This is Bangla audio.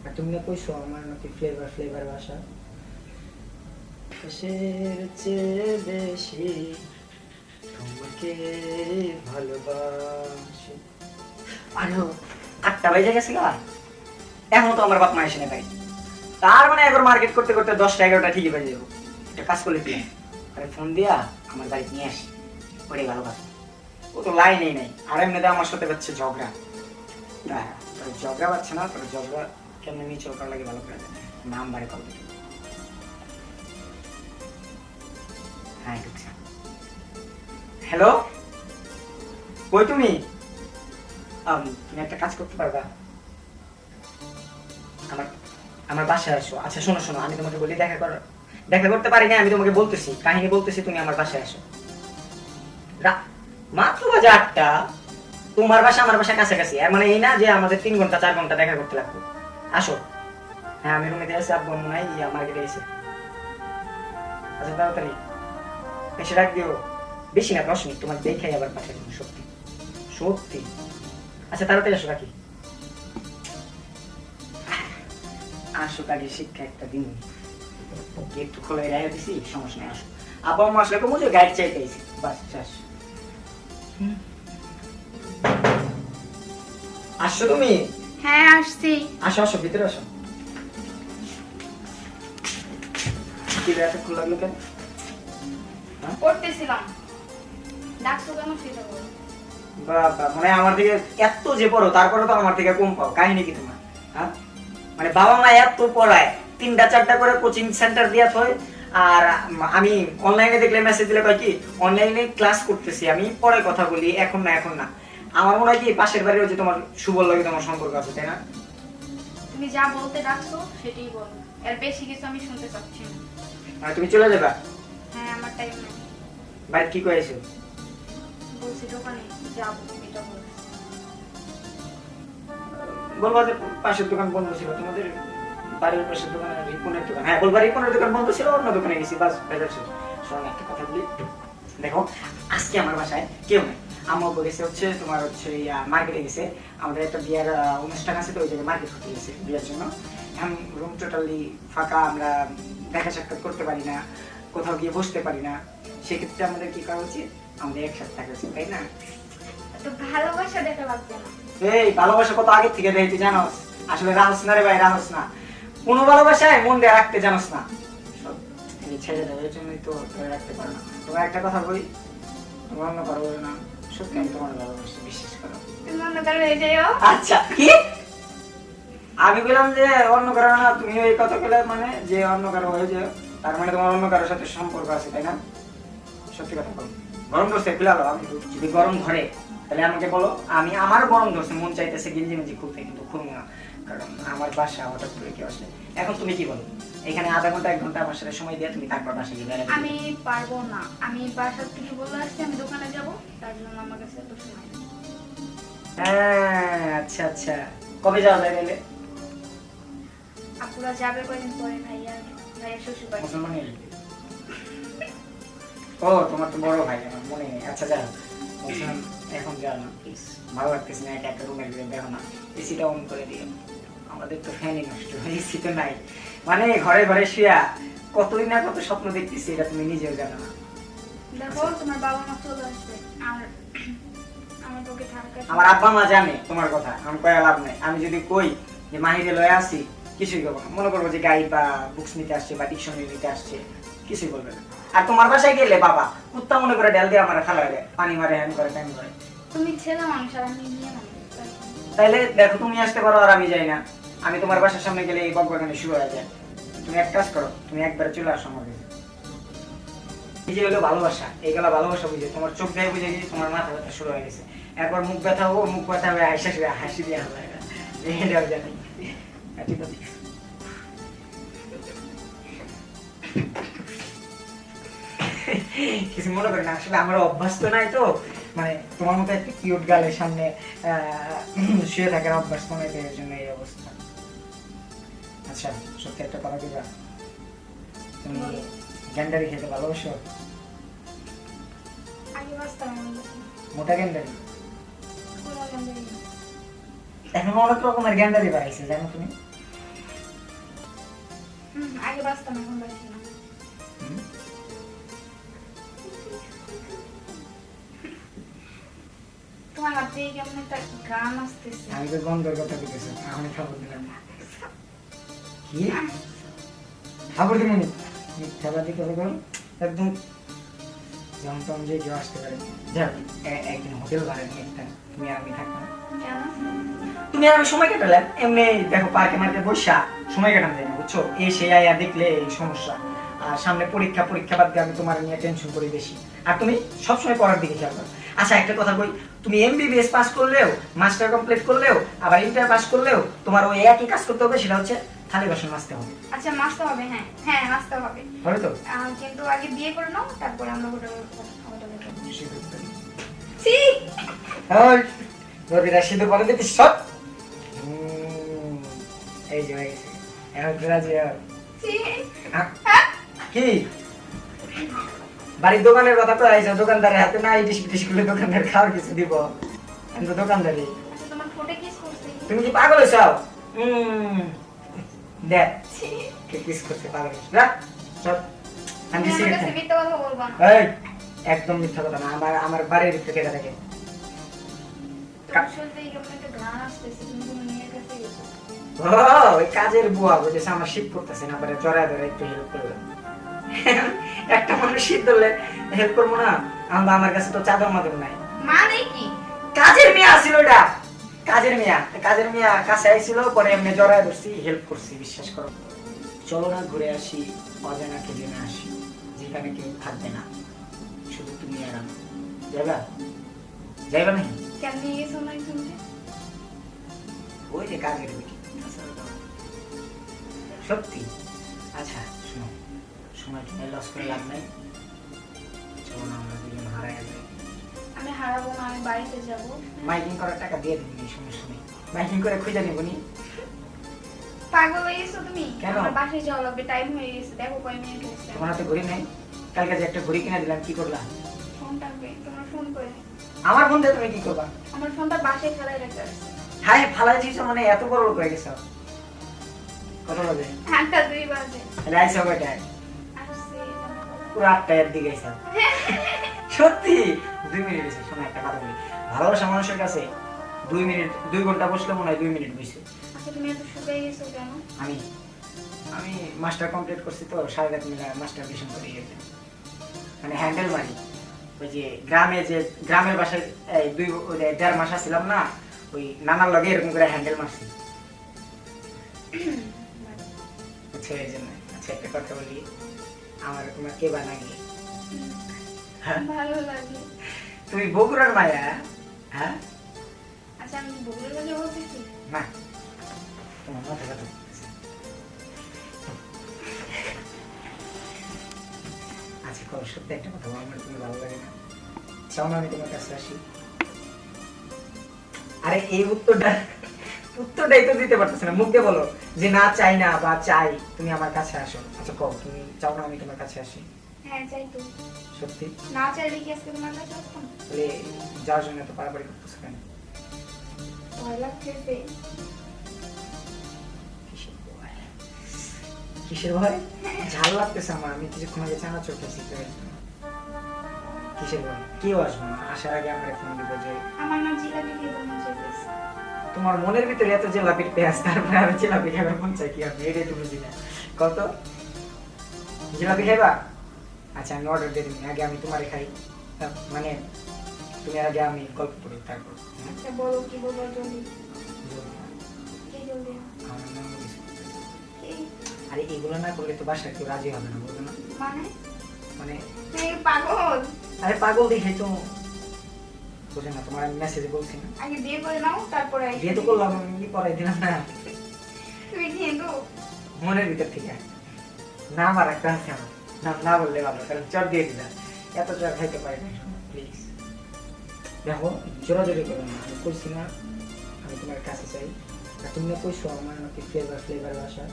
আর তুমি না কইছো আমার নাকি ফ্লেভার ফ্লেভার বাসা, আকাশের চেয়ে বেশি তোমাকে ভালোবাসি। আরে 8টা বেজে গেছিল, এখন তো আমার বাপ মা এসে নেই ভাই। তার মানে একবার মার্কেট করতে করতে 10টা 11টা ঠিকই বেজে যাবো। একটা কাজ করলে কি, আরে ফোন দিয়া আমার বাড়িতে নিয়ে আসি, ওটাই ভালো কথা। ও তো লাইনেই নাই, আর এমনিতে আমার সাথে পাচ্ছে ঝগড়া। তোর ঝগড়া পাচ্ছে না, তোর ঝগড়া কেমনি নিয়ে চল করা লাগে ভালো করে নাম বাড়ি কল দিকে। হ্যাঁ ঢুকছে। হ্যালো, কই তুমি? তুমি একটা কাজ করতে পারবা, আমার আমার বাসায় আসো। আচ্ছা শোনো শোনো, আমি তোমাকে বলি দেখা করতে পারি না, আমি তোমাকে বলতেছি, কাহিনী বলতেছি, তুমি আমার বাসায় আসো। মাত্র বাজে 8টা, তোমার বাসা আমার বাসা কাছাকাছি, আর মানে এই না যে আমাদের 3 ঘন্টা 4 ঘন্টা দেখা করতে লাগবে। আসো। হ্যাঁ আমি রুমে দিয়ে আছি, আব্বু মনে হয় মার্কেটে গেছে। আচ্ছা তাড়াতাড়ি এসে রাখ দিও, বেশি না 10 মিনিট, তোমার দেখাই আবার পাঠিয়ে দেবো। সত্যি সত্যি। আচ্ছা তাড়াতাড়ি আসো, রাখি। আসো, আগে শিক্ষা একটা দিন গেট খোলা রাখা দিছি, সমস্যা নেই। আসো, আব্বা আম্মা আসলে কমু যে গাইড চাইতে আইছি, বাস শেষ। আসো তুমি? হ্যাঁ আসছি। আসো আসো, ভিতরে আসো। কি এত খোলা লাগলো কেন? করতেছিলাম, ডাকছো কেন সেটা বলো। বাবা, মানে আমার থেকে এত যে পড়ো তারপরে তো আমার থেকে কম পাও, কাহিনী কি তোমার? হ্যাঁ, মানে বাবা মা এত পড়ায়, 3টা 4টা করে কোচিং সেন্টার দিয়া হয়, আর আমি অনলাইনে দেখলে মেসেজ দিলে কয় কি অনলাইনে ক্লাস করতেছি, আমি পরে কথা বলি, এখন না এখন না। আমার মনে হয় কি পাশের বাড়ির ওই যে তোমার সুবল লাগে তোমার সম্পর্ক আছে, তাই না? তুমি যা বলতে ডাকছো সেটাই বলো, এর বেশি কিছু আমি শুনতে চাচ্ছি না। মানে তুমি চলে যাবা? হ্যাঁ আমার টাইম নেই। ভাই কি কয়েছো? বলছি দোকানে যাবো, এটা বল। বলবা যে পাশের দোকান বন্ধ ছিল, তোমাদের বাড়ির পাশের দোকান রিপনের দোকান। হ্যাঁ বলবা রিপনের দোকান বন্ধ ছিল, অন্য দোকানে গেছি, বাস বেজার ছিল। শোনো একটা কথা বলি, দেখো আজকে আমার বাসায় কেউ নেই। আম্মা গেছে হচ্ছে তোমার হচ্ছে মার্কেটে গেছে, আমাদের একটা বিয়ার অনুষ্ঠান আছে, তো ওই জায়গায় মার্কেট করতে গেছে বিয়ের জন্য। এখন রুম টোটালি ফাঁকা, আমরা দেখা সাক্ষাৎ করতে পারি না, কোথাও গিয়ে বসতে পারি না। সেক্ষেত্রে আমাদের কি করা উচিত, আমাদের একসাথে থাকা উচিত, তাই না? তো ভালোবাসা দেখা লাগবে না। এই ভালোবাসা কত আগে থেকে দেয় তুই জানোস? আসলে রাহস না রে ভাই, রাহস না। কোনো ভালোবাসায় মন দিয়ে রাখতে জানোস না, সব ছেড়ে দেয়, এর জন্যই তো ধরে রাখতে পারো না। তোমার একটা কথা বলি, তোমার অন্য কারো বলে না, সত্যি আমি তোমার ভালোবাসি, বিশ্বাস করো। তুমি অন্য কারো হয়ে যাও। আচ্ছা কি আমি বললাম যে অন্য কারো না, তুমি এই কথা বলে মানে যে অন্য কারো হয়ে যায়, তার মানে তোমার অন্য কারোর সাথে সম্পর্ক আছে, তাই না? সত্যি কথা বলো। গরম ধরছে পিলালো, আমি যদি গরম ধরে তাহলে আমাকে বলো, আমি আমার গরম ধরছে, মন চাইতেছে গেঞ্জি মেঞ্জি খুলতে, কিন্তু খুলবো না, কারণ আমার বাসা হঠাৎ করে কেউ আসলে। এখন তুমি কি বলো, এখানে আধা ঘন্টা 1 ঘন্টা আমার সাথে সময় দিয়ে তুমি তারপর বাসা গিয়ে বেড়াবে? আমি পারবো না, আমি বাসা থেকে বলে আসছি আমি দোকানে যাব, তার জন্য আমার কাছে এত সময় নেই। হ্যাঁ আচ্ছা আচ্ছা, কবে যাওয়া যায় গেলে? আপুরা যাবে কয়দিন পরে, ভাইয়া শ্বশুর বাড়ি। মুসলমানের? ও তোমার তো বড় ভাই, আমার মনে নেই। আচ্ছা যাও, বলছিলাম এখন যাও না প্লিজ, ভালো লাগতেছে না, একটা রুমের ভিতরে দেখো না, এসিটা অন করে দিও। আমাদের তো ফ্যানই নষ্ট, এসি তো নাই, মানে ঘরে ঘরে শুয়া কতই না কত স্বপ্ন দেখতেছি, এটা তুমি নিজেও জানো না। দেখো তোমার বাবা মা চলে আসবে, আর আমার পক্ষে থাকা। আমার আব্বা মা জানে তোমার কথা, আমি কয়ে লাভ নাই। আমি যদি কই যে মাহিরে লয়ে আসি, কিছুই করবো না, মনে করবো যে গাড়ি বা বুকস নিতে আসছে বা ডিকশনারি নিতে আসছে, কিছুই বলবে না। আর তোমার বাসায় গেলে বাবা কুত্তা মনে করে ডাল দিয়ে আমার খালা দেয়, পানি মারে, হ্যান করে ট্যান করে। তুমি ছেলে মানুষ আর আমি মেয়ে মানুষ, তাইলে দেখো তুমি আসতে পারো আর আমি যাই না, আমি তোমার বাসার সামনে গেলে এই বকবাগানে শুরু হয়ে যায়। তুমি এক কাজ করো, তুমি একবারে চলে আসো আমার কাছে। এই যে হলো ভালোবাসা, এইগুলো ভালোবাসা বুঝে, তোমার চোখ দিয়ে বুঝে গেছে তোমার মাথা ব্যথা শুরু হয়ে গেছে, একবার মুখ ব্যথা হবো, মুখ ব্যথা হয়ে হাসি দিয়ে হাসি, এটাও জানি। ঠিক আছে, কিছু মনে করি না, আসলে আমার অভ্যাস তো নাই, তো মানে তোমার মতো একটা কিউট গালের সামনে শুয়ে থাকার অভ্যাস তো নাই, এর জন্য এই অবস্থা। আচ্ছা সত্যি একটা কথা দিবা, তুমি গ্যান্ডারি খেতে ভালোবাসো? আগে বাঁচতাম আমি, মোটা গ্যান্ডারি? কোনো গন্ধই নেই। এখন অনেক রকমের গ্যান্ডারি বাড়াইছে জানো তুমি? আগে বাঁচতাম, এখন বাঁচি না। হুম? তোমার হাত থেকে কেমন একটা গান আসতেছে। আমি তো গন্ধের কথা বলতেছি, আমি খাবার দিলাম না। কি খাবার দিব নি? মিথ্যাবাদী কথা বলো একদম। যেমন তেমন যে কেউ আসতে পারে। যাক, একদিন হোটেল ভাড়া নিয়ে একটা তুমি আর আমি থাকতাম। কেন? তুমি আর আমি সময় কাটালাম এমনি, দেখো পার্কে মার্কে বসা সময় কাটানো যায় না, বুঝছো? এসে আয়া দেখলে এই সমস্যা। আর সামনে পরীক্ষা, পরীক্ষা বাদ দিয়ে আমি তোমার নিয়ে টেনশন করি বেশি। আর তুমি সবসময় পড়ার দিকে খেয়াল করো। আচ্ছা একটা কথা বই, তুমি এমবিবিএস পাস করলেও, মাস্টার কমপ্লিট করলেও, আবার ইন্টার পাস করলেও তোমার ওই একই কাজ করতে হবে, সেটা হচ্ছে থালি বাসন মাজতে হবে। আচ্ছা মাসতে হবে, হ্যাঁ হ্যাঁ মাসতে হবে। হবে তো? কিন্তু আগে বিয়ে করে নাও, তারপরে আমরা হোটেলে যাবো। ছি! ওই রবিরা সিঁদুর পরে দিতিস সব। এই যে হয়ে গেছে। এখন রাজি হও। ছি! কি বাড়ির দোকানের কথা তো আইছো, দোকানদারের হাতে না ইটিস পিটিস করলে দোকানদার খাওয়ার কিছু দিব? আমি তো দোকানদারি। আচ্ছা তোমার ঠোঁটে কিস করছে কি? তুমি কি পাগল হয়েছো? দেখ ছি! কে কিস করতে পাগল হয়েছে। রাখ সব। আমি তুমি আমার সিগারেট কাছে খাই। মিথ্যা কথা বলবা না। এই একদম মিথ্যা কথা না। আমার বাড়ির ভিতরে কেটে থাকে। তোমার শরীরে কেমন একটা গান আসতেছে, তুমি কোনো মেয়ের কাছে গেছো। ওই কাজের বুয়া বুঝেছে, আমার শীত করতেছে না, পরে চড়ায় ধরে একটু হেল্প করলাম। একটা মানুষ শীত ধরলে হেল্প করবো না? আমার কাছে তো চাদর মাদর নাই। মানে কি? কাজের মেয়ে আসছিল ওটা, কাজের মেয়া কাছে আইছিল, পরে এমনি জড়ায় ধরছি, হেল্প করছি, বিশ্বাস করো। চলো না ঘুরে আসি, অজানাকে জেনে আসি, যেখানে কেউ থাকবে না, শুধু তুমি আর আমি। যাবা? যাইবা নাকি? কেন নিয়ে গেছো না একজনকে? ওই যে কাজের বেটি। সত্যি? আচ্ছা শোনো, সময় তুমি লস করে লাভ নাই। চলো না আমরা দুজন হারাই যাই। আমি হারাবো না, আমি বাড়িতে যাব। মাইকিং করার টাকা দিয়ে দিবি, সমস্যা নেই। মাইকিং করে খুঁজে নিব নি। পাগল হয়ে গেছো তুমি? কেন? আমার বাসায় যাওয়া লাগবে, টাইম হয়ে গেছে, দেখো কয় মিনিট হয়েছে। তোমার হাতে ঘড়ি নেই? কালকে যে একটা ঘড়ি কিনে দিলাম, কি করলা? ফোন থাকবে, তোমার ফোন করে। আমার ফোন দিয়ে তুমি কি করবা? আমার ফোনটা বাসায় ফেলাই রাখতে আছে। হাই ফালাই দিয়েছো মানে এত বড় লোক হয়ে গেছো। কত বাজে? 8টা 2 বাজে। রাইসা কয়টায়? আসছে। পুরো 8টার দিকে আইসা। সত্যি 2 মিনিট হয়েছে। শোনো একটা কথা বলি, ভালোবাসা মানুষের কাছে 2 মিনিট, 2 ঘন্টা বসলে মনে হয় 2 মিনিট বসে। আচ্ছা তুমি এত শুকিয়ে গেছো কেন? আমি মাস্টার কমপ্লিট করছি তো, সারা রাত মিলে মাস্টার ভিশন করে গেছে, মানে হ্যান্ডেল মারি। ওই যে গ্রামের বাসায় 1.5 মাস ছিলাম না, ওই নানার লগে এরকম করে হ্যান্ডেল মারছি। আচ্ছা এই জন্য। আচ্ছা একটা কথা বলি, আমার তোমার কে বানাগে? হ্যাঁ? ভালো লাগে। তুমি বগুড়ার মায়া? হ্যাঁ আচ্ছা আমি বগুড়ার কাছে বলতেছি। না, তোমার মাথা কথা বলতেছে। আচ্ছা কও, সত্যি একটা কথা বলো, আমার তুমি ভালো লাগে না? চাও না আমি তোমার কাছে আসি? আরে এই উত্তরটাই তো দিতে পারতেছে না, মুখ দিয়ে বলো যে না চাই না বা চাই, তুমি আমার কাছে আসো। আচ্ছা কও, তুমি চাও না আমি তোমার কাছে আসি? হ্যাঁ চাই তো। সত্যি? না চাইলে কি আজকে তোমার কাছে আসতাম? তাহলে যাওয়ার জন্য তো পারাপারি করতেছো কেন? ভয় লাগতেছে। কিসের ভয়? ঝাল লাগতেছে আমার, আমি কিছুক্ষণ আগে চানাচুর খেয়েছি তো এর জন্য। কিসের ভয়? কেউ আসবো না, আসার আগে আমরা ফোন দিব যে আমার না জিলাপি খেতে মন চাইতেছে। তোমার মনের ভিতরে এত জিলাপির পেঁয়াজ, তারপরে আর জিলাপি খাবার মন চাই কি আপনি? এটাই তো বুঝি না। কত জিলাপি খাইবা? আচ্ছা আমি অর্ডার দিয়ে দিবি, আগে আমি তোমারে খাই, মানে তুমি আগে আমি গল্প করি তারপর। আচ্ছা বলো কি বলবো, জলদি কি জলদি? আমার নাম কিছু করতেছে। কি? আরে এগুলো না করলে তো বাসায় কেউ রাজি হবে না, বুঝো না? মানে মানে তুই পাগল? আরে পাগল দেখে তো বুঝে না, তোমার আমি মেসেজে বলছি না? আগে বিয়ে করে নাও, তারপরে আইসো। বিয়ে তো করলাম, আমি পড়াই দিলাম না তুমি কিন্তু মনের ভিতর থেকে। না আমার একটা আছে, আমার নাম না বললে ভালো, কারণ চট দিয়ে দিলাম, এত চট খাইতে পারি না। প্লিজ দেখো, জোরাজোরি করো না, আমি কইছি না আমি তোমার কাছে চাই। আর তুমি কইছো আমার নাকি ফ্লেভার বাসা,